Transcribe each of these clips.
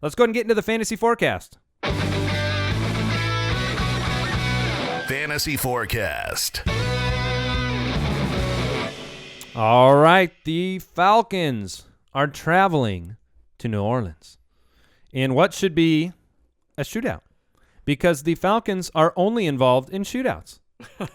let's go ahead and get into the fantasy forecast. Fantasy Forecast. All right, the Falcons are traveling to New Orleans in what should be a shootout because the Falcons are only involved in shootouts.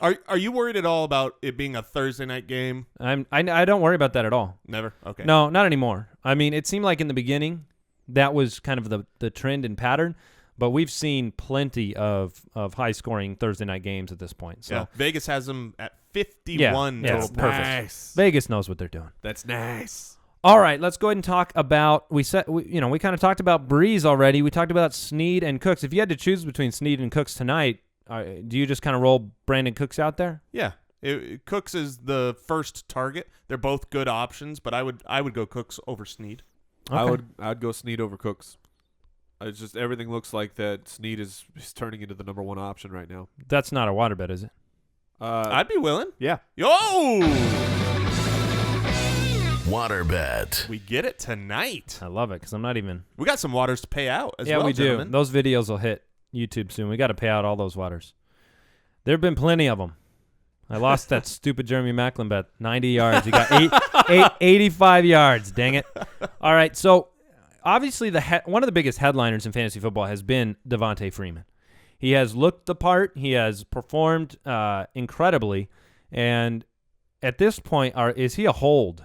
Are you worried at all about it being a Thursday night game? I don't worry about that at all. Never? Okay. No, not anymore. I mean, it seemed like in the beginning that was kind of the trend and pattern, but we've seen plenty of high-scoring Thursday night games at this point. So Yeah, Vegas has them at 51 yeah, total. it's perfect. Nice. Vegas knows what they're doing. That's nice. All right, let's go ahead and talk about we kind of talked about Breeze already. We talked about Snead and Cooks. If you had to choose between Snead and Cooks tonight, do you just kind of roll Brandon Cooks out there? Yeah. Cooks is the first target. They're both good options, but I would go Cooks over Snead. Okay. I'd go Snead over Cooks. It's just everything looks like that Snead is turning into the number one option right now. That's not a waterbed, is it? I'd be willing. Yeah. Yo! Waterbed. We get it tonight. I love it because I'm not even. We got some waters to pay out as Yeah, well, we do. gentlemen. Those videos will hit YouTube soon. We got to pay out all those waters. There have been plenty of them. I lost that stupid Jeremy Macklin bet, 90 yards. He got 85 yards. Dang it. All right, so obviously one of the biggest headliners in fantasy football has been Devonta Freeman. He has looked the part. He has performed incredibly. And at this point, is he a hold?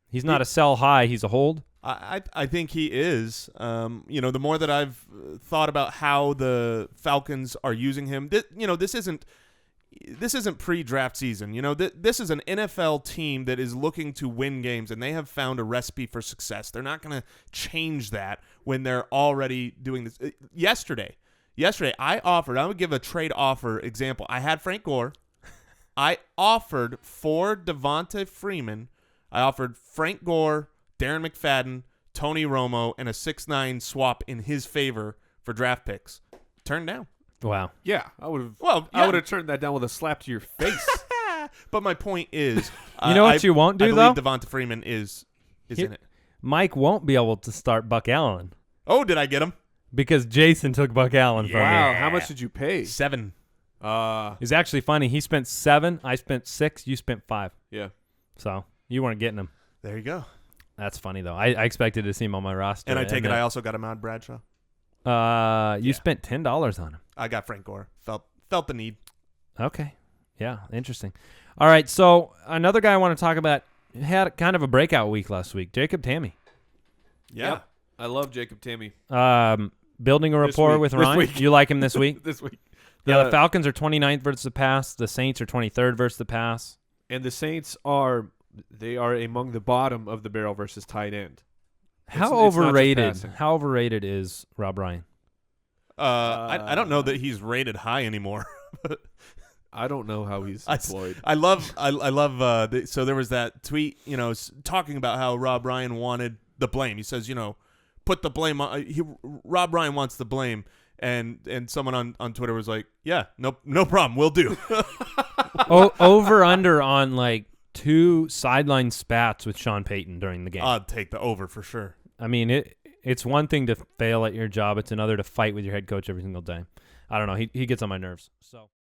He's not a sell high. He's a hold? I think he is. The more that I've thought about how the Falcons are using him, this isn't pre-draft season. This is an NFL team that is looking to win games, and they have found a recipe for success. They're not going to change that when they're already doing this. Yesterday, I would give a trade offer example. I had Frank Gore. I offered for Devonta Freeman. I offered Frank Gore, Darren McFadden, Tony Romo, and a 6'9" swap in his favor for draft picks. Turned down. Wow. Yeah, I would have. Well, I would have turned that down with a slap to your face. But my point is, You know what you won't do, I believe though? Devonta Freeman is in it. Mike won't be able to start Buck Allen Oh, did I get him? because Jason took Buck Allen from Wow, me. how much did you pay? 7. It's actually funny. He spent 7. I spent 6. You spent 5. Yeah. So you weren't getting him. There you go. That's funny, though. I expected to see him on my roster. And I take it then- I also got him on Bradshaw. You spent $10 on him. I got Frank Gore. Felt the need. Okay. Yeah, interesting. All right, so another guy I want to talk about had kind of a breakout week last week, Jacob Tamme. Yeah. Yep. I love Jacob Tamme. Building a rapport week. with This Ryan. week. You like him this week? This week. Yeah, the Falcons are 29th versus the pass. The Saints are 23rd versus the pass. And the Saints are among the bottom of the barrel versus tight end. How It's not just overrated? passing. How overrated is Rob Ryan? I don't know that he's rated high anymore. I don't know how he's employed. I love. So there was that tweet, talking about how Rob Ryan wanted the blame. He says, put the blame on. Rob Ryan wants the blame, and someone on Twitter was like, yeah, no problem, we'll do. Over under on like 2 sideline spats with Sean Payton during the game. I'd take the over for sure. I mean, it's one thing to fail at your job. It's another to fight with your head coach every single day. I don't know. He gets on my nerves. So